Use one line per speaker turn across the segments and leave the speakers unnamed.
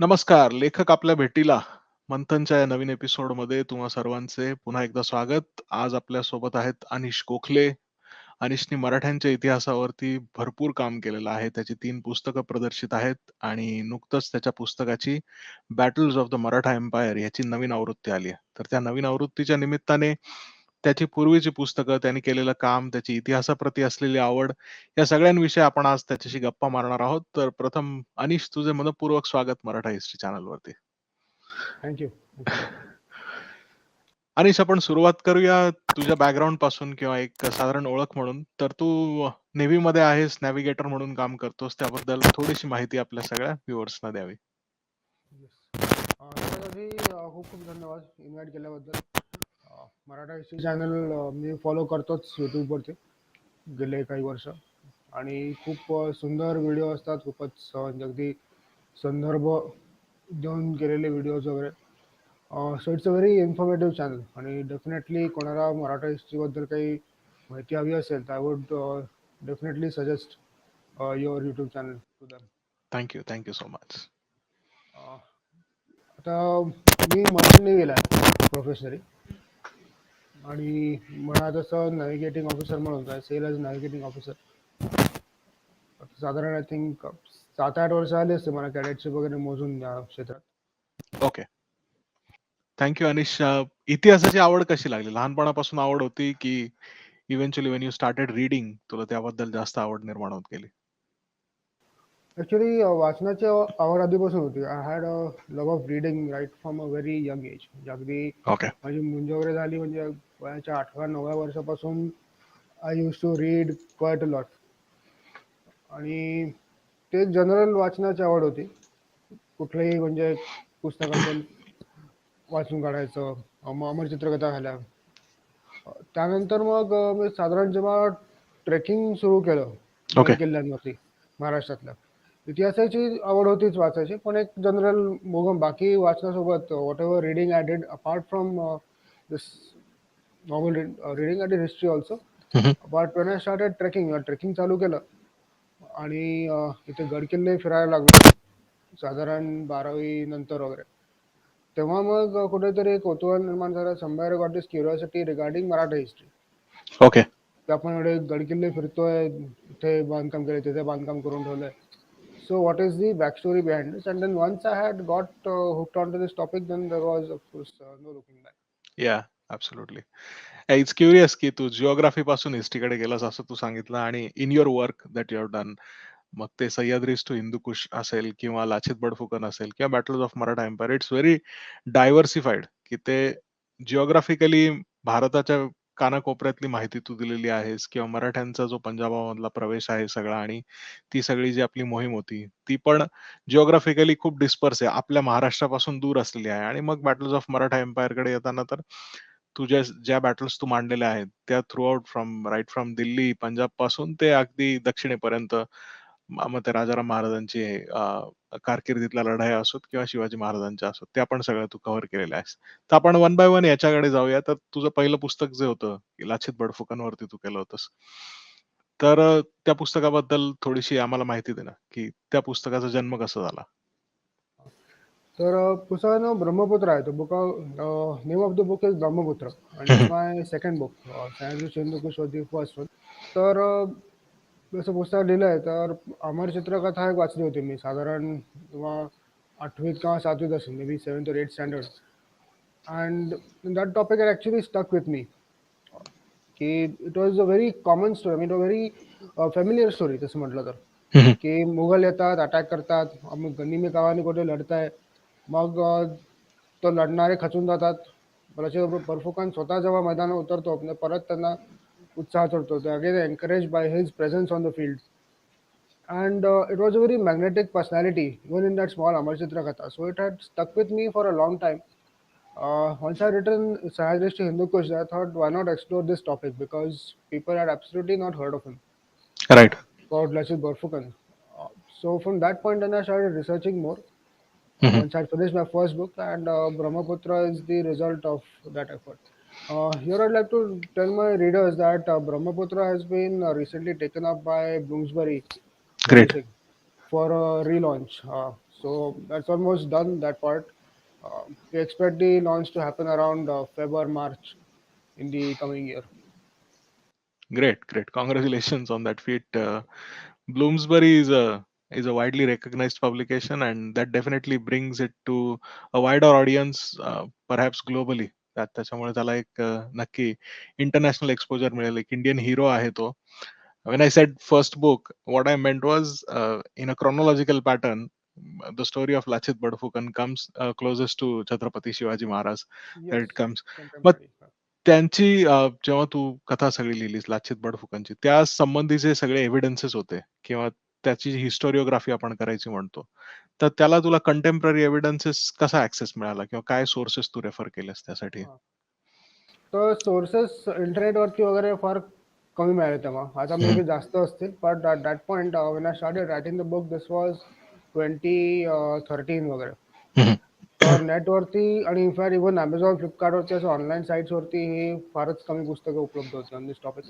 नमस्कार. लेखक आपल्या भेटीला मंथनच्या या नवीन एपिसोडमध्ये तुम्हा सर्वांचे पुन्हा एकदा स्वागत. आज आपल्या सोबत आहेत अनिश गोखले. अनिशने मराठ्यांच्या इतिहासावरती भरपूर काम केलेलं आहे. त्याची 3 पुस्तकं प्रदर्शित आहेत आणि नुकतंच त्याच्या पुस्तकाची battles of the Maratha empire याची नवीन आवृत्ती आली आहे. तर त्या नवीन आवृत्तीच्या निमित्ताने त्याची पूर्वीची पुस्तकं, त्यांनी केलेलं काम, त्याची इतिहासाप्रती असलेली आवड या सगळ्यांविषयी आपण आज त्याच्याशी गप्पा मारणार आहोत. तर प्रथम अनिश, तुझे मनःपूर्वक स्वागत मराठा हिस्ट्री चॅनलवरती.
थँक्यू. थँक्यू.
अनिश, आपण सुरुवात करूया तुझ्या बॅकग्राऊंड पासून किंवा एक साधारण ओळख म्हणून. तर तू नेव्ही मध्ये आहेस, नॅव्हिगेटर म्हणून काम करतोस. त्याबद्दल थोडीशी माहिती आपल्या सगळ्या व्ह्युअर्सना द्यावी.
त्यासाठी खूप खूप धन्यवाद इन्व्हाइट केल्याबद्दल. मराठा हिस्ट्री चॅनल मी फॉलो करतोच यूट्यूबवरती गेले काही वर्ष आणि खूप सुंदर व्हिडिओ असतात. खूपच अगदी संदर्भ देऊन केलेले व्हिडिओज वगैरे. So it's a very informative channel आणि डेफिनेटली कोणाला मराठा हिस्ट्रीबद्दल काही माहिती हवी असेल तर I would definitely suggest your YouTube channel to them.
Thank you so much.
आता मी मराठी गेला प्रोफेशनली आणि म्हणा तसं नॅव्हिगेटिंग ऑफिसर म्हणून काय सेल ॲज नॅव्हिगेटिंग ऑफिसर साधारण आय थिंक 7-8 वर्ष आले असते मला कॅडेटशिप वगैरे मोजून या क्षेत्रात.
ओके. थँक्यू अनिश. इतिहासाची आवड कशी लागली? लहानपणापासून आवड होती की eventually when you started reading तुला त्याबद्दल जास्त आवड निर्माण होत गेली?
ॲक्च्युली वाचनाची आवड आधीपासून होती. I had a love of reading right from a very young age. म्हणजे अगदी
ओके.
माझी मुंज वगैरे झाली म्हणजे वयाच्या 8व्या-9व्या वर्षापासून I use to read quite a lot आणि ते जनरल वाचनाची आवड होती. कुठलंही म्हणजे पुस्तक असेल वाचून काढायचं. अमर चित्रकथा झाल्या. त्यानंतर मग मी साधारण जेव्हा ट्रेकिंग सुरू केलं
ओके.
गड किल्ल्यांवरती महाराष्ट्रातल्या, इतिहासाची आवड होतीच वाचायची, पण एक जनरल मोगम बाकी वाचनासोबत whatever reading I did apart from this normal reading I did history also. But when I started trekking चालू केलं आणि इथे गड किल्ले फिरायला लागलो साधारण 12वी नंतर वगैरे, तेव्हा मग कुठेतरी एक कुतूहल निर्माण झालं. Somewhere got this curiosity regarding Maratha history.
Okay.
की आपण एवढे गडकिल्ले फिरतोय, इथे बांधकाम केलंय, तिथे बांधकाम करून ठेवलंय. So what is the backstory behind this? And then once I had got hooked onto this topic, then there was of course no looking back.
या, ॲब्सोल्युटली. इट्स क्युरियस की तू जिओग्राफी पासून हिस्ट्रीकडे गेलास असं तू सांगितलं आणि in your work that you have done, मग ते सह्याद्रीज टू हिंदूकुश असेल किंवा लाचित बडफुकन असेल किंवा battles of Maratha empire, it's very diversified की ते जिओग्राफिकली भारताच्या कानाकोपऱ्यातली माहिती तू दिलेली आहेस किंवा मराठ्यांचा जो पंजाबामधला प्रवेश आहे सगळा आणि ती सगळी जी आपली मोहीम होती ती पण जिओग्राफिकली खूप डिस्पर्स आहे, आपल्या महाराष्ट्रापासून दूर असलेली आहे. आणि मग बॅटल्स ऑफ मराठा एम्पायरकडे येताना तर तुझ्या ज्या बॅटल्स तू मांडलेल्या आहेत त्या through out from Delhi, Punjab पासून ते अगदी दक्षिणेपर्यंत, मग ते राजाराम महाराजांची कारकिर्दीतल्या लढाया असोत किंवा शिवाजी महाराजांच्या असोत, त्या पण सगळ्या तू कव्हर केलेल्या आहेस. तर आपण वन बाय वन याच्याकडे जाऊया. तर तुझं पहिलं पुस्तक जे होतं लाचित बडफुकनवरती तू केलं होतंस, तर त्या पुस्तकाबद्दल थोडीशी आम्हाला माहिती दे ना, की त्या पुस्तकाचा जन्म कसा झाला?
तर पुस्तकाचं नाव ब्रह्मपुत्र आहे. Book name of the book is Brahmaputra आणि it's my second book. Sahyadri Hindu Kush was the first one. तर जसं पुस्तक लिहिलं आहे तर अमर चित्रकथा एक वाचली होती मी साधारण किंवा 8वीत किंवा 7वीत असेल, maybe 7th or 8th standard. And that topic had actually stuck with me की it was a very common story, it a very familiar story तसं म्हटलं तर. की मुघल येतात, अटॅक करतात, मग निमी गावाने कुठे लढताय, मग तो लढणारे खचून जातात. लाचित बडफुकन स्वतः जेव्हा मैदानात उतरतो परत त्यांना उत्साह चढतो. ते again encourage by his presence on the field. And it was a very magnetic personality, even in that small Amar Chitrakatha. So it had stuck with me for a long time. Once I written Sahajrish to Hindu Kush, I thought, why not explore this topic? Because people had absolutely not heard of him,
right.
about Lachit Borfukan. So from that point on, I started researching more. Once I finished my first book, and Brahmaputra is the result of that effort. Here, I'd like to tell my readers that Brahmaputra has been recently taken up by Bloomsbury
great.
Publishing for a relaunch. So that's almost done, that part. We expect the launch to happen around February, March in the coming year.
Great, great. Congratulations on that feat. Bloomsbury is a widely recognized publication, and that definitely brings it to a wider audience, perhaps globally. त्याच्यामुळे त्याला एक नक्की international exposure मिळेल. एक Indian हिरो आहे तो. When I said first book, what I meant was in a chronological pattern. The story of Lachit Badphukan comes closest to Chhatrapati Shivaji Maharaj. There
Yes,
it comes. But
contemporary.
त्यांची जेव्हा तू कथा सगळी लिहिलीस लाचित बडफुकनची, त्या संबंधीचे सगळे एव्हिडन्सेस होते किंवा त्याची हिस्टोरिओग्राफी आपण करायची म्हणतो. तर त्याला तुला कंटेम्पररी एव्हिडन्सेस कसा ऍक्सेस मिळाला किंवा काय सोर्सेस तू रेफर केलेस त्यासाठी?
हां. तर सोर्सेस इंटरनेटवरती वगैरे फार कमी मिळाले तेव्हा. आता मे
हम्म,
बी जास्त असतील. But at that point when I started writing the book, this was 2013 वगैरे.
हम्म,
तर नेटवरती आणि इनफॅक्ट इव्हन Amazon, Flipkartवरती असं ऑनलाईन साईट्सवरती ही फारच कमी पुस्तकं उपलब्ध होती on this topic.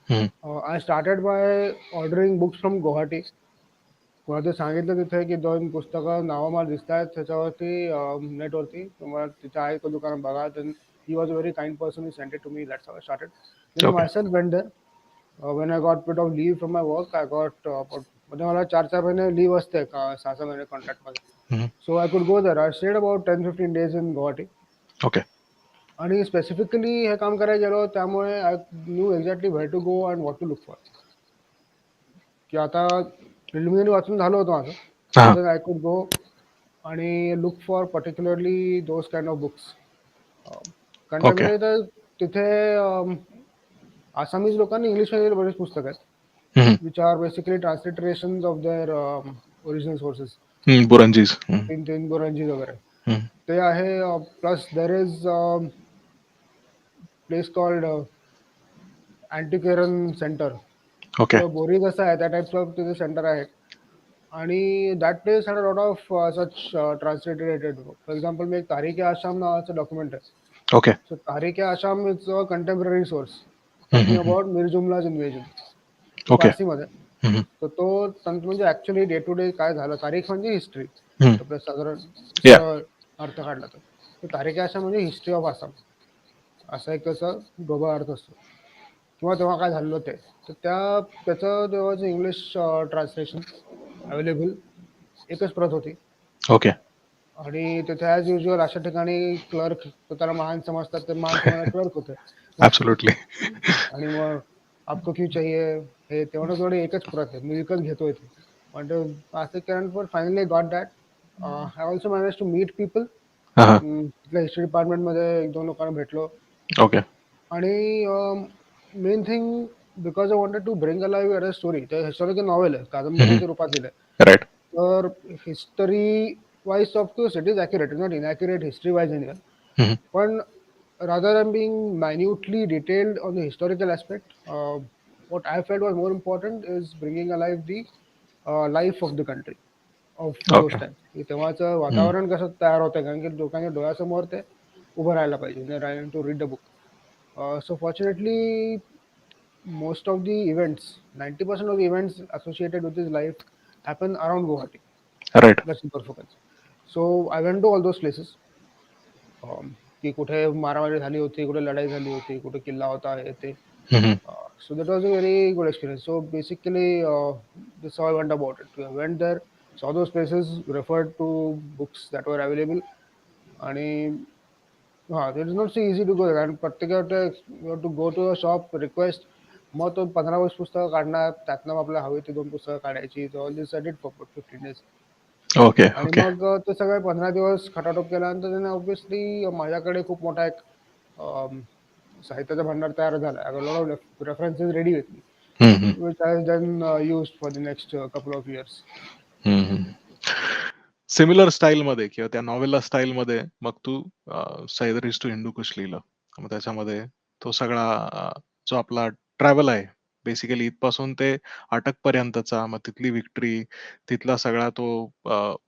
Hmm,
I started by ordering books from Guwahati. कोणाला ते सांगितलं तिथे की 2 पुस्तकं नावं मला दिसतायत त्याच्यावरती नेटवरती. तुम्हाला तिथे आहे का दुकान बघा. Then he was a very kind person. He sent it to me. That's how I started. Then I
okay.
Myself went there. When I got bit of leave from my work, I got म्हणजे मला 4-4 महिने leave असते का 6-6 महिने कॉन्ट्रॅक्टमध्ये.
Hmm,
so I could go there. I stayed about 10-15 days in Guwahati.
Okay.
आणि specifically हे काम करायला गेलो त्यामुळे I new exactly where to go and what to look for. की आता प्रिलिमिनरी वाचून झालं होतं माझं.
हा.
देन आय कुड गो आणि look for particularly those kind of books.
Okay.
Contemporary तर तिथे आसामीज लोकांनी इंग्लिशमध्ये बरेच पुस्तकं आहेत,
hmm,
which are basically transliterations of their original sources.
Buranjis.
तीन तीन बुरंजी वगैरे
हम्म,
ते आहे. Plus there is place called antiquarian centre.
Okay.
तर बोरी कसं आहे त्या टाईप्स ऑफ तिथे सेंटर आहे. आणि that place had a lot of such transliterated. For example मी एक तारिक आसाम नावाचं डॉक्युमेंट आहे.
Okay.
So Tariq Asham is a contemporary source
hmm,
talking
hmm,
about Mir Jumla's invasion.
Okay.
फारसीमध्ये.
हम्म,
तर तो तंत्र म्हणजे ऍक्च्युली डे टू डे काय झालं. तारीख म्हणजे हिस्ट्री.
हम्म,
आपलं साधारण
या.
सरळ अर्थ काढला तर तारिक आसाम म्हणजे हिस्ट्री ऑफ आसाम असा एक त्याचा ढोबळ अर्थ असतो. किंवा तेव्हा काय झालेलं ते. तर त्याचं तेव्हाचं इंग्लिश ट्रान्सलेशन अवेलेबल एकच प्रत होती.
ओके.
आणि तिथे ॲज युजल अशा ठिकाणी क्लर्क त्याला महान समजतात, ते महान समजणारे क्लर्क होते.
ॲब्सोल्युटली.
आणि मग आपको क्यू चाहिए हे तेवढं तेवढे एकच प्रत आहे. मी विकत घेतोय ते. पण ते असं केल्यानंतर पण finally got that. I also manage to meet people.
हा.
तिथल्या हिस्ट्री डिपार्टमेंटमध्ये 1-2 लोकांना भेटलो.
ओके.
आणि main thing because I wanted to bring a live a story. ते हिस्टॉरिकल नॉवेल आहे, कादंबरीच्या रूपात दिलंय.
राईट.
तर history wise of course it is accurate, not inaccurate history wise in. पण rather than being minutely detailed on the historical aspect, what I felt was more important is bringing alive the life of the country of those
okay.
times. की तेव्हाचं वातावरण कसं तयार होतं, कारण की लोकांच्या डोळ्यासमोर ते उभं राहायला पाहिजे. Writing to read the book. So fortunately most of the events, 90% of the events associated with his life happen around Guwahati.
Right.
That's super focus. So I went to all those places. की कुठे मारामारी झाली होती, कुठे लढाई झाली होती, कुठे किल्ला होता हे ते. So that was a very good experience. So basically, this is how I went about it. I went there, saw those places, referred to books that were available. आणि it is not so easy to go there. And particularly, you have to go to a shop, request. मग तो 15-20 पुस्तकं काढणार, त्यातनं आपल्याला हवी ती 2 पुस्तकं काढायची. So all this I did for 15 days.
Okay.
आणि
ओके.
मग ते सगळे 15 दिवस खटाटोप केल्यानंतर त्याने ऑब्व्हियसली माझ्याकडे खूप मोठा एक साहित्याचा भांडार तयार झाला. I got lot of references ready with me, which I has then used for the next couple of years.
Similar style मध्ये किंवा त्या नॉवेला स्टाईल मध्ये मग तू सह्याद्रीज टू हिंदूकुश लिहिलं. मग त्याच्यामध्ये तो सगळा जो आपला ट्रॅव्हल आहे बेसिकली इथपासून ते अटक पर्यंतचा, मग तिथली विक्ट्री, तिथला सगळा तो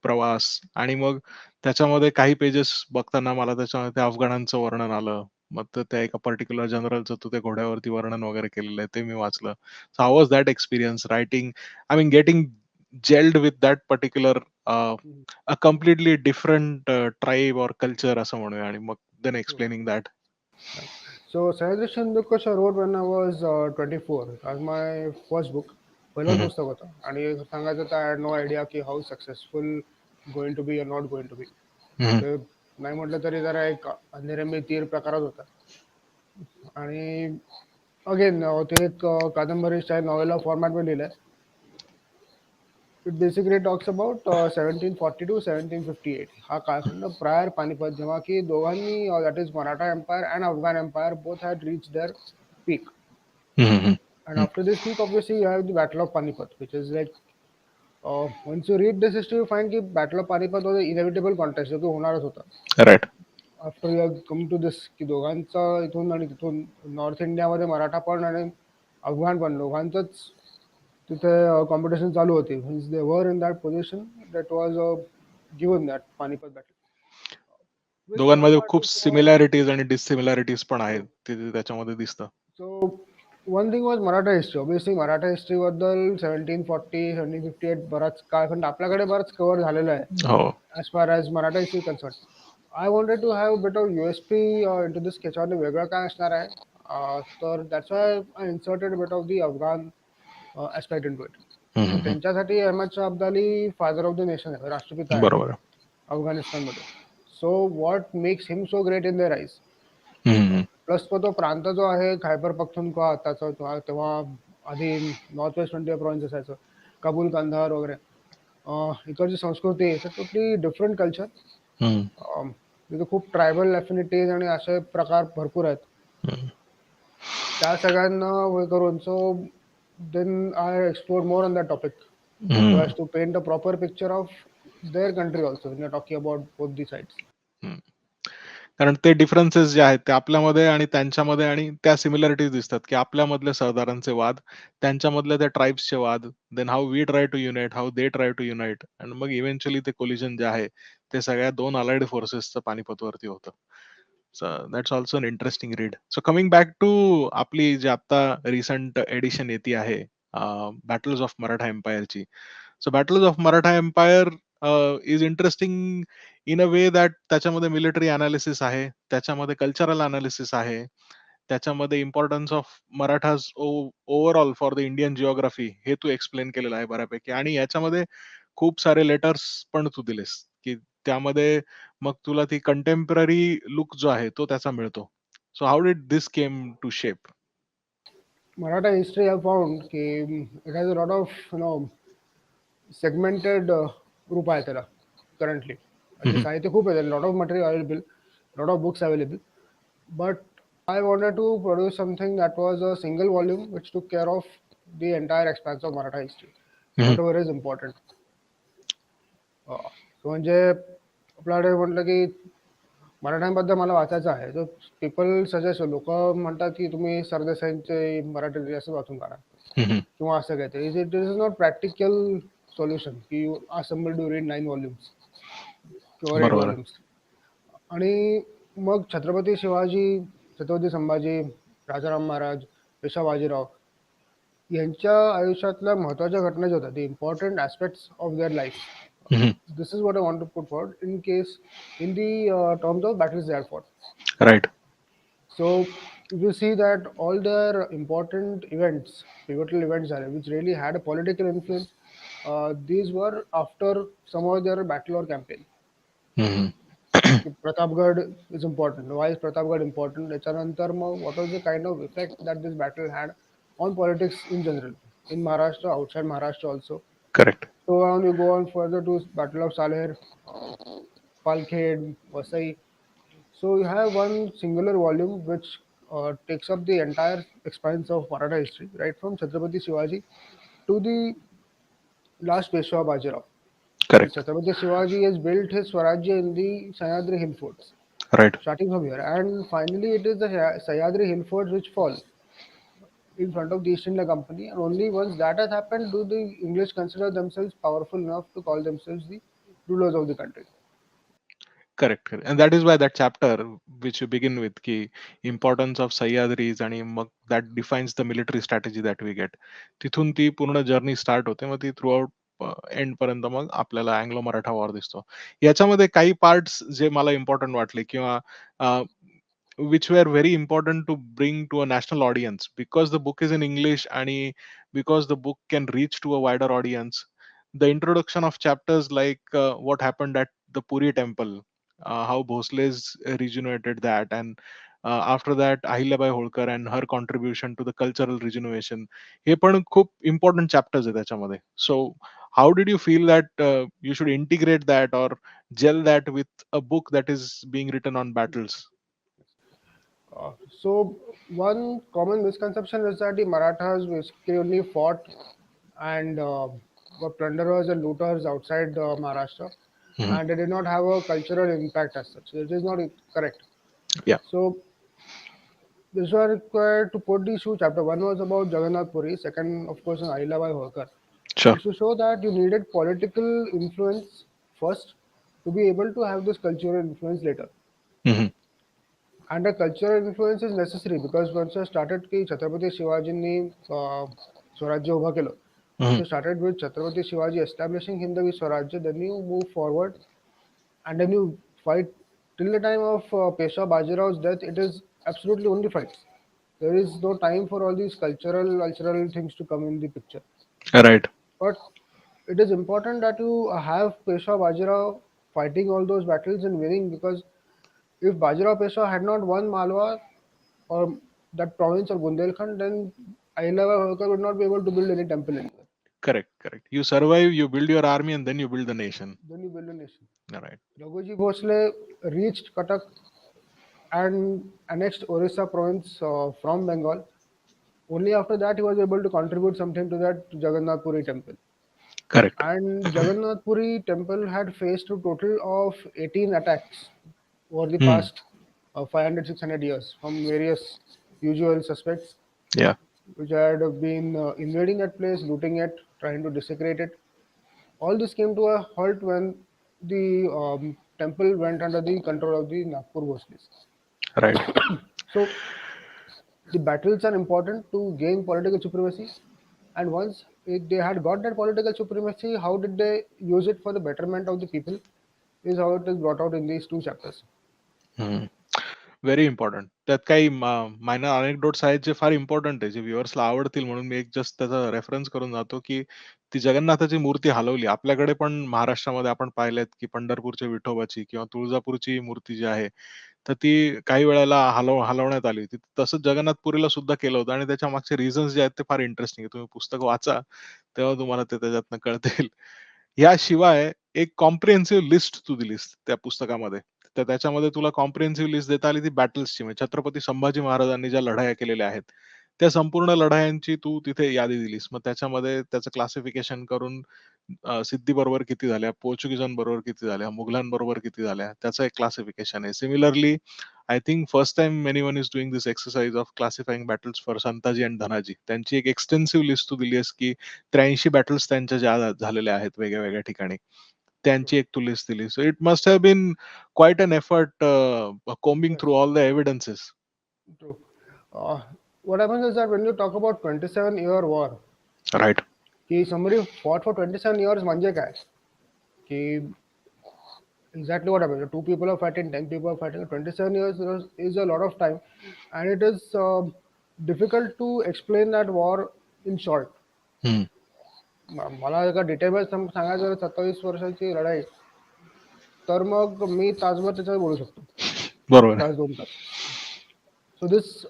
प्रवास, आणि मग त्याच्यामध्ये काही पेजेस बघताना मला त्याच्यामध्ये त्या अफगाणांचं वर्णन आलं. मग त्या एका पर्टिक्युलर जनरलचं तू ते घोड्यावरती वर्णन वगैरे केलेलं आहे ते मी वाचलं. So how was that experience writing, I mean getting gelled with that particular uh,
Mhm.
a completely different tribe or culture असं म्हणूया आणि मग then
True.
explaining that.
Yeah. So Sahyadri Shandukash I wrote when I was 24. That's my first book. पहिलंच
Mhm.
पुस्तक होतं आणि सांगायचं तर I had no idea की how successful going to be or not going to be.
Mhm.
ते नाही म्हटलं तरी जरा एक अंधेरे तीर प्रकारच होता. आणि अगेन ते एक कादंबरी स्टाईल नॉवेला फॉर्मॅटमध्ये लिहिलंय. It basically talks about 1740 to 1758 हा कालखंड प्रायर पानिपत जेव्हा की दोघांनी that is Maratha empire and Afghan empire both had reach their peak.
Mhm.
And after this peak, obviously, you have the Battle of Panipat, which is like once you read this history, you find that Battle of Panipat was an inevitable contest, जो की होणारच होता.
Right.
After you come to this की दोघांचा इथून आणि तिथून north इंडियामध्ये मराठा पण आणि अफगाण पण दोघांचंच तिथे कॉम्पिटिशन चालू होती. Means they were in that position that was given that Panipat battle. Which small
दोघांमध्ये खूप
पार्ट
सिमिलॅरिटीज आणि डिसिमिलॅरिटीज पण आहेत ते त्याच्यामध्ये दिसतं.
So one thing was Maratha history. Obviously, Maratha history बद्दल 1740, 1758 बराच काळखंड आपल्याकडे बराच कव्हर झालेला आहे.
हो.
As far as Maratha history is concerned. I wanted to have a bit of USP into this sketch आणि वेगळं काय असणार आहे. तर that's why I inserted a bit of the Afghan aspect into it. तर
हम्म.
त्यांच्यासाठी Ahmad Shah Abdali father of the nation आहे, राष्ट्रपिता आहे
बरोबर.
अफगाणिस्तानमध्ये. So what makes him so great in their eyes.
Hmm.
Plus तो प्रांत जो आहे खैबर पख्तूनख्वा आताचा तेव्हा आधी नॉर्थ वेस्ट फ्रंटियर प्रोव्हिन्स असायचं, काबूल कंधार वगैरे. इकडची संस्कृती it's a totally different culture.
Hmm.
तिथे खूप ट्रायबल ॲफिनिटीज आणि असे प्रकार भरपूर आहेत.
हम्म.
त्या सगळ्यांना हे करून so then I explore more on that topic so
hmm.
As to paint a proper picture of their country also when you are talking about both the sides.
Hmm. कारण ते डिफरन्सेस जे आहेत ते आपल्यामध्ये आणि त्यांच्यामध्ये आणि त्या सिमिलॅरिटीज दिसतात की आपल्यामधले सरदारांचे वाद, त्यांच्यामधल्या त्या ट्राईब्सचे वाद, then how we try to unite, how they try to unite आणि मग इव्हेंच्युअली ते कोलिजन जे आहे ते सगळ्या दोन अलाइड फोर्सेसचं पानिपतवरती होतं. So that's also an interesting read. So coming back to आपली जी आता रिसंट एडिशन येते आहे बॅटल्स ऑफ मराठा एम्पायरची. So battles of Maratha empire is interesting in a way that त्याच्यामध्ये मिलिटरी अनालिसिस आहे, त्याच्यामध्ये कल्चरल अनालिसिस आहे, त्याच्यामध्ये importance of Marathas overall for the Indian geography हे तू एक्सप्लेन केलेलं आहे बऱ्यापैकी आणि याच्यामध्ये खूप सारे लेटर्स पण तू दिलेस की त्यामध्ये मग तुला ती कंटेम्पररी लुक जो आहे तो त्याचा मिळतो. So how did this came to shape?
Maratha history I found कि it has a lot of segmented रूप आहे त्याला currently. म्हणजे साहित्य खूप आहे, lot of material available, lot of books available. But I wanted to produce something that was a single volume which took care of the entire expanse of Maratha history, whatever is important. म्हणजे आपल्याकडे म्हटलं की मराठ्यांबद्दल मला वाचायचं आहे, तर people suggest लोक म्हणतात की तुम्ही सरदेसाईंचे मराठी असं वाचून काढा किंवा असं काहीतरी. It is not practical solution की you assemble to read 9 volumes किंवा 8
बरोबर.
व्हॉल्युम्स. आणि मग छत्रपती शिवाजी, छत्रपती संभाजी, राजाराम महाराज, पेशवा बाजीराव यांच्या आयुष्यातल्या महत्वाच्या घटना ज्या होत्या, the important aspects of their life, this is what I want to put forward in case in the terms of battles they had fought.
Right.
So if you see that all their important events, pivotal events which really had a political influence, these were after some of their battle or campaign. Pratapgarh is important. Why is Pratapgarh important? त्याच्यानंतर मग what was the kind of effect that this battle had on politics in general in Maharashtra, outside Maharashtra also.
Correct.
So on you go on further to Battle of Salher, Palkhed, Vasai. So you have one singular volume which takes up the entire expanse of Maratha history, right from Chhatrapati Shivaji to the last Peshwa Bajirao.
Correct.
Chhatrapati Shivaji has built his Swarajya in the Sahyadri hill forts,
right.
starting from here, and finally it is the Sahyadri hill forts which fall in front of the East India Company, and only once that has happened do the English consider themselves powerful enough to call themselves the rulers of the country.
Correct. And that is why that chapter which you begin with की importance of Sahyadris आणि मग that defines the military strategy that we get. तिथून ती पूर्ण journey start होते. मग ती through out and पर्यंत मग आपल्याला Anglo Maratha war दिसतो. याच्यामध्ये काही पार्ट्स जे मला इम्पॉर्टंट वाटले किंवा which were very important to bring to a national audience because the book is in English and because the book can reach to a wider audience. The introduction of chapters like what happened at the Puri temple, how Bhosle's regenerated that, and after that Ahilyabai Holkar and her contribution to the cultural regeneration. हे पण खूप important chapters आहे त्याच्यामध्ये. So how did you feel that you should integrate that or gel that with a book that is being written on battles?
So one common misconception is that the Marathas basically only fought and were plunderers and looters outside Maharashtra,
Mhm.
and they did not have a cultural impact as such. It is not correct.
Yeah.
So this was required to put these two chapters. One was about Jagannath Puri, second, of course, on Ahilyabai Holkar.
Sure.
Is to show that you needed political influence first to be able to have this cultural influence later.
Mhm.
And the cultural influence is necessary because once I started की छत्रपती शिवाजींनी स्वराज्य उभा केलं. Once
Mhm.
you started with Chhatrapati Shivaji establishing Hindavi Swarajya, then you move forward and then you fight till the time of Peshwa Bajirau's death. It is absolutely only fights. There is no time for all these cultural things to come in the picture.
Right.
But it is important that you have Peshwa Bajirao fighting all those battles and winning because if Bajirao Peshwa had not won Malwa or that province or Bundelkhand, then Ahilyabai Holkar would not be able to build any temple anywhere.
Correct. Correct. You survive, you build your army, and then you build the nation.
Then you build a nation.
All right.
Raghuji Bhosle reached Cuttack and annexed Orissa province from Bengal. Only after that he was able to contribute something to that Jagannath Puri temple.
Correct.
And Jagannath Puri temple had faced a total of 18 attacks over the
Hmm.
past 500 600 years from various usual suspects,
Yeah.
which had been invading that place, looting it, trying to desecrate it. All this came to a halt when the temple went under the control of the Nagpur Bhosles.
Right.
So the battles are important to gain political supremacy. And once they had got that political supremacy, how did they use it for the betterment of the people? Is how it is brought out in these two chapters.
Very important. त्यात काही minor अनेक्डोट्स आहेत जे फार important आहे, जे व्ह्युअर्सला आवडतील म्हणून मी एक just त्याचा reference करून जातो, की ती जगन्नाथाची मूर्ती हलवली. आपल्याकडे पण महाराष्ट्रामध्ये आपण पाहिलेत, की पंढरपूरच्या विठोबाची किंवा तुळजापूरची मूर्ती जी आहे, तर ती काही वेळेला हलवण्यात आली होती. तसंच जगन्नाथपुरीला सुद्धा केलं होतं आणि त्याच्या मागचे रिझन्स जे आहेत ते फार इंटरेस्टिंग आहे. तुम्ही पुस्तक वाचा, तेव्हा तुम्हाला ते त्याच्यातनं कळतील. याशिवाय एक कॉम्प्रिहेन्सिव्ह लिस्ट तू दिलीस त्या पुस्तकामध्ये. तर त्याच्यामध्ये तुला कॉम्प्रिहेन्सिव्ह लिस्ट देता आली ती बॅटल्सची. म्हणजे छत्रपती संभाजी महाराजांनी ज्या लढाया केलेल्या आहेत, त्या संपूर्ण लढायांची तू तिथे यादी दिलीस. मग त्याच्यामध्ये त्याचं क्लासिफिकेशन करून सिद्दीबरोबर किती झाल्या, पोर्चुगीजांबरोबर किती झाल्या, मुघलांबरोबर किती झाल्या, त्याचं एक क्लासिफिकेशन आहे. Similarly I think first time anyone is doing this exercise of classifying battles for Santaji and Dhanaji. त्यांची एक एक्सटेन्सिव्ह लिस्ट तू दिली आहेस, की 83 बॅटल्स त्यांच्या ज्या झालेल्या आहेत वेगळ्या वेगळ्या ठिकाणी, त्यांची एक तू लिस्ट दिली. So it must have been quite an effort combing
Yes,
through all the evidences.
true. Uh, what happens is that when you talk about 27-year war,
right.
कि somebody fought for 27 years म्हणजे काय? कि exactly what happened. Two people are fighting, 10 people are fighting. 27 years is a lot of time, and it is difficult to explain that war in short. मला एका detail सांगायचं झालं 27 वर्षाची लढाई, तर मग मी तासभर त्याच्यावर बोलू शकतो.
बरोबर.
तास 2 तास. So this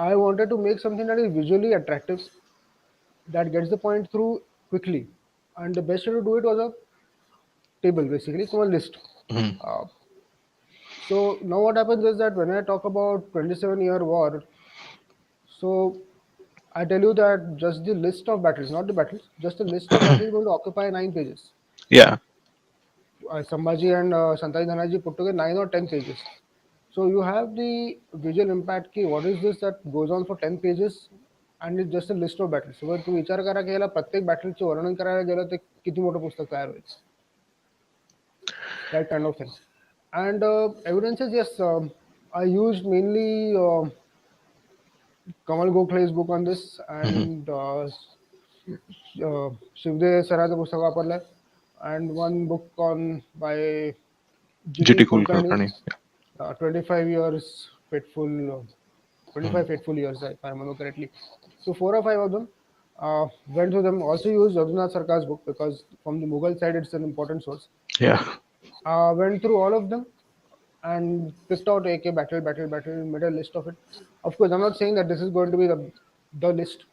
I wanted to make something that is visually attractive, that gets the point through quickly, and the best way to do it was a table, basically, so a list. Uh, so now what happens is that when I talk about 27-year war, so I tell you that just the list of battles, not the battles, just the list of battles is going to occupy 9 pages.
Yeah.
Sambhaji and Santaji Dhanaji put together 9 or 10 pages. So you have the visual impact key. What is this that goes on for 10 pages and it's just a list of battles. So तू विचार करा की याला प्रत्येक बॅटलचे वर्णन करायला गेलं तर किती मोठं पुस्तक तयार होईल. That kind of thing. And evidences, yes, I used mainly Kamal Gokhale's book on this, and Shivde सरांचं पुस्तक वापरलंय and one book on by
GT
G.T. Kulkarni,
Kulkarni.
25 years fateful, 25 fateful years, if I remember correctly. So 4 or 5 of them went through them. Also used Raghunath Sarkar's book because from the Mughal side it's an important source.
Yeah.
Went through all of them and picked out AK battle, made a list of it. Of course, I'm not saying that this is going to be the list.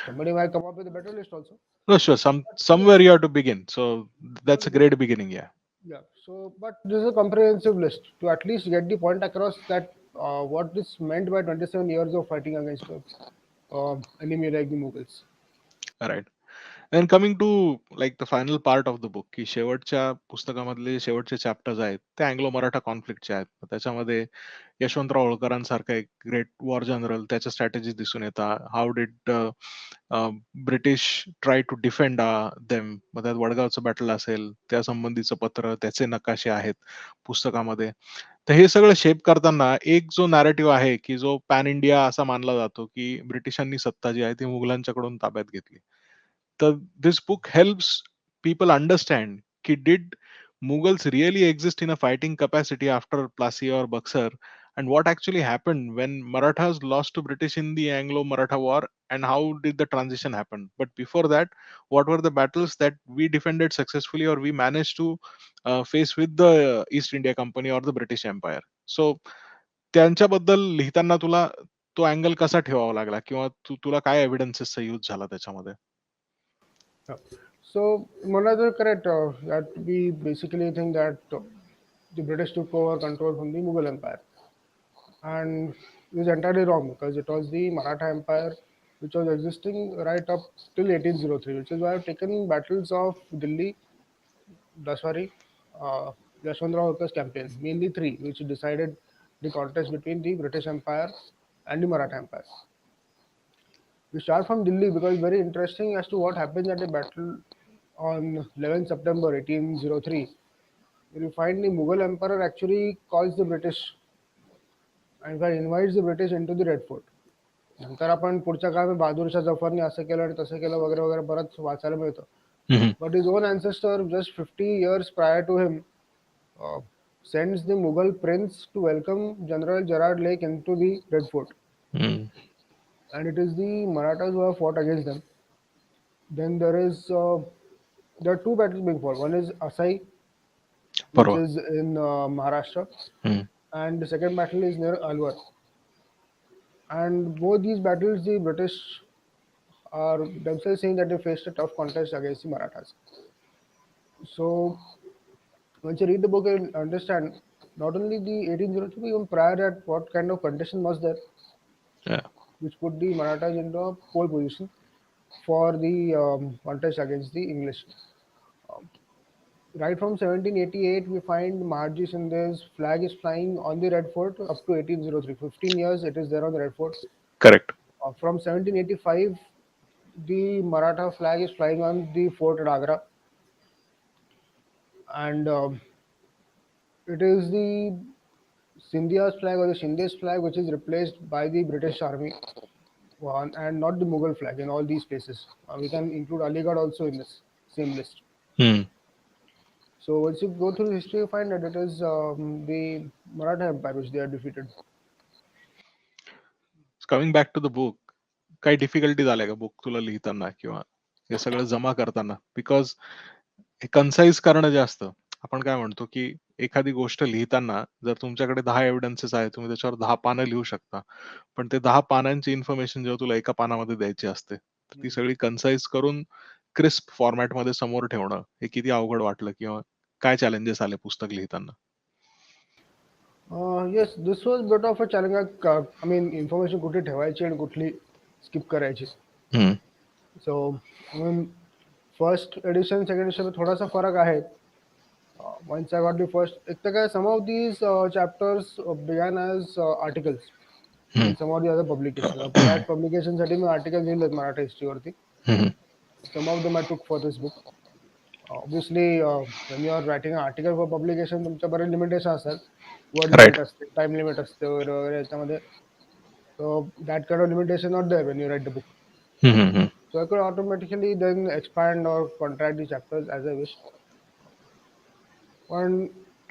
Somebody might come up with a better list also.
No, sure. Somewhere you have to begin. So that's a great beginning. Yeah.
Yeah. So, but this is a comprehensive list to at least get the point across that what is meant by 27 years of fighting against enemy like the Mughals.
Right. Then coming to like the final part of the book, की शेवटच्या पुस्तकामधले जे शेवटचे chapters आहेत ते Anglo Maratha कॉन्फ्लिक्टचे आहेत. त्याच्यामध्ये यशवंतराव होळकरांसारखा एक great war general, त्याच्या स्ट्रॅटेजी दिसून येतात. How did British try to defend them. मग त्यात वडगावचं बॅटल असेल, त्या संबंधीचं पत्र, त्याचे नकाशे आहेत पुस्तकामध्ये. तर हे सगळं शेप करताना एक जो नॅरेटिव्ह आहे, की जो पॅन इंडिया असा मानला जातो, की ब्रिटिशांनी सत्ता जी आहे ती मुघलांच्याकडून ताब्यात घेतली. तर this book helps people understand ki did Mughals really exist in a fighting capacity after Plassey or Buxar, and what actually happened when Marathas lost to British in the Anglo-Maratha War, and how did the transition happen? But before that, what were the battles that we defended successfully or we managed to face with the East India Company or the British Empire? So त्यांच्याबद्दल लिहिताना तुला तो angle कसा ठेवावा लागला, किंवा तुला काय एव्हिडन्सेसचा यूज झाला त्याच्यामध्ये?
Yeah. So, Manoj is correct that we basically think that the British took over control from the Mughal Empire. And this is entirely wrong because it was the Maratha Empire which was existing right up till 1803, which is why I've taken battles of Delhi, Daswari, uh, Yashwantrao Hokar's campaign, mainly three, which decided the contest between the British Empire and the Maratha Empire. We start from Delhi because it's very interesting as to what happens at the battle on 11 September 1803. You find the Mughal Emperor actually calls the British and in fact invites the British into the Red Fort. नंतर आपण पुढच्या काळात बहादूरशाह जफरने असं केलं आणि तसं केलं वगैरे वगैरे परत वाचायला मिळतं. But his own ancestor, just 50 years prior to him, sends the Mughal prince to welcome General Gerard Lake into the Red Fort. And it is the Marathas who have fought against them. Then there are two battles being fought. One is Asai, which is in Maharashtra, and the second battle is near Alwar. And both these battles, the British are themselves saying that they faced a tough contest against the Marathas. So once you read the book and understand not only the 1803, even prior that what kind of condition was there, which put the Marathas into a pole position for the contest against the English. Right from 1788, we find Maharji Sindh's flag is flying on the Red Fort up to 1803. 15 years it is there on the Red Fort.
Correct.
From 1785, the Maratha flag is flying on the fort at Agra. And it is the Scindia's flag or the Shinde's flag which is replaced by the British Army and not the Mughal flag in all these places. We can include Aligarh also in this same list. So once you go through the history, you find that it is the Maratha Empire which they are defeated.
Coming back to the book, काही difficulty झाल्या का book तुला लिहिताना किंवा हे सगळं जमा करताना? Because hey concise करणं जे असतं, आपण काय म्हणतो की एखादी गोष्ट लिहिताना जर तुमच्याकडे 10 एव्हिडन्सेस आहेत, तुम्ही त्याच्यावर 10 पानं लिहू शकता, पण ते 10 पानांची इन्फॉर्मेशन जेव्हा तुला एका पानामध्ये द्यायची असते, तर ती सगळी कन्साइज करून क्रिस्प फॉर्मॅट मध्ये समोर ठेवणं हे किती अवघड वाटलं, किंवा काय चॅलेंजेस आले पुस्तक लिहिताना?
Yes, this was bit of a challenge. I mean, information कुठे ठेवायची आणि कुठली skip करायची. So, I mean, first edition, second edition में थोड़ा सा फरक आहे. Once I got the first, एक तर काय some of these chapters began as articles in some of the other publications. That publication साठी मी articles लिहिलेत मराठी history वरती. Some of them I took for this book. Obviously, when you are writing an article for publication, तुमच्या बरेच limitations असतात. Word limit असते, time limit असते वगैरे याच्यामध्ये. So that kind of limitation not there when you write the book. So I could automatically then expand or contract the chapters as I wish. पण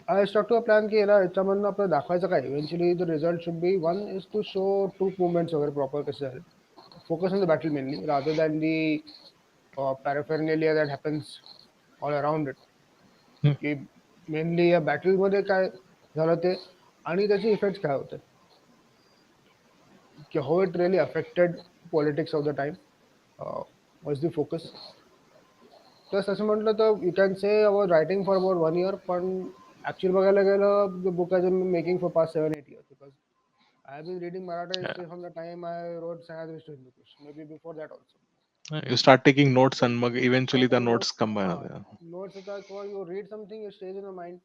I stuck to a plan की याला याच्यामधनं आपल्याला दाखवायचं काय eventually the result should be one is to show troop movements वगैरे proper कसे झाले focus on the battle mainly rather than the paraphernalia that happens all around it
hmm.
की mainly या बॅटलमध्ये काय झालं ते आणि त्याचे इफेक्ट्स काय होते की how it really affected politics of the time was the focus तर तसं म्हटलं तर you can say our writing for about 1 year पण ॲक्च्युअली बघायला गेलं the book has been making for past 7-8 years because I have been reading Maratha history from the time I wrote Sahyadris to Hindukush, maybe before that also.
You start taking notes and mug eventually the
Taking
notes
notes,
combine होते.
notes that you read something, it stays in your mind.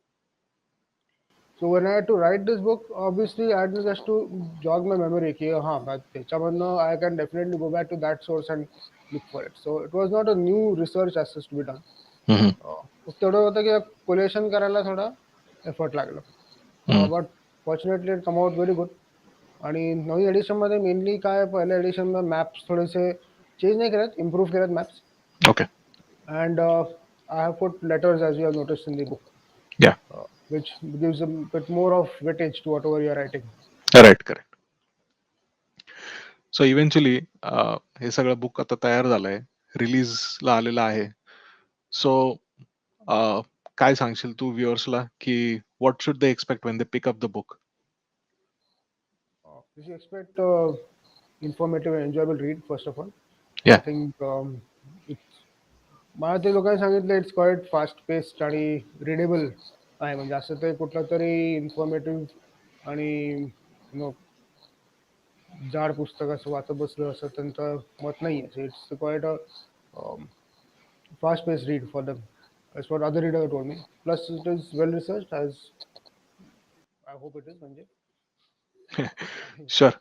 So when I had to write this book, obviously I had just to jog my memory कि हाँ त्याच्यामधनं I can definitely go back to that source and look for it. So it was not a new research as such to be done.
हम्म.
फक्त एवढं होतं की coalition करायला थोडा effort लागला. But fortunately it come out very good. आणि नवीन एडिशनमध्ये mainly काय पहिल्या एडिशनमध्ये मॅप्स थोडेसे चेंज नाही केलेत इम्प्रूव्ह केलेत maps
Okay.
And I have put letters as you have noticed in the book
Yeah.
which gives a bit more of weightage to whatever you are writing.
Correct. So eventually हे सगळं book आता तयार झालंय रिलीजला आलेलं आहे सो काय सांगशील तू व्ह्युअर्सला की what should they expect when they pick up the book
You should expect informative and enjoyable read first of all.
Yeah.
I think it's मला ते लोकांनी सांगितलं इट्स क्वाईट फास्ट पेस्ड आणि रिडेबल आहे म्हणजे असं ते कुठलं तरी इन्फॉर्मेटिव्ह आणि यु नो जाड पुस्तक असं वाचत बसलं असं त्यांचं मत नाही आहे it's quite a fast paced read for them. That's what other reader told me. Plus, it is well researched, as I hope it is. म्हणजे
शुअर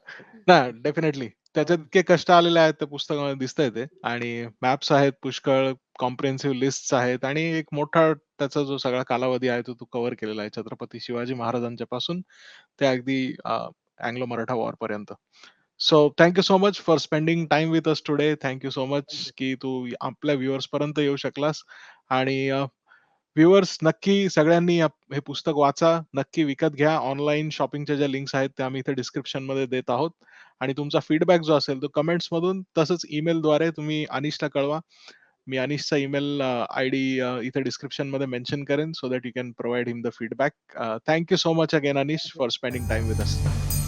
ना डेफिनेटली त्याच्यात इतके कष्ट आलेले आहेत त्या पुस्तकामध्ये दिसतंय ते आणि मॅप्स आहेत पुष्कळ कॉम्प्रिहेन्सिव्ह लिस्ट आहेत आणि एक मोठा त्याचा जो सगळा कालावधी आहे तो कव्हर केलेला आहे छत्रपती शिवाजी महाराजांच्या पासून ते अगदी अँग्लो मराठा वॉर पर्यंत so thank you so much for spending time with us today thank you so much की तू आपल्या व्ह्युअर्स पर्यंत येऊ शकलास आणि व्ह्युअर्स नक्की सगळ्यांनी हे पुस्तक वाचा नक्की विकत घ्या ऑनलाईन शॉपिंगच्या ज्या लिंक्स आहेत त्या आम्ही इथे डिस्क्रिप्शन मध्ये देत आहोत आणि तुमचा फीडबॅक जो असेल तो कमेंट्स मधून तसंच ईमेलद्वारे तुम्ही अनिशला कळवा मी अनिशचा ईमेल आय डी इथे डिस्क्रिप्शन मध्ये मेन्शन करेन so that you can provide him the feedback thank you so much again Anish for spending time with us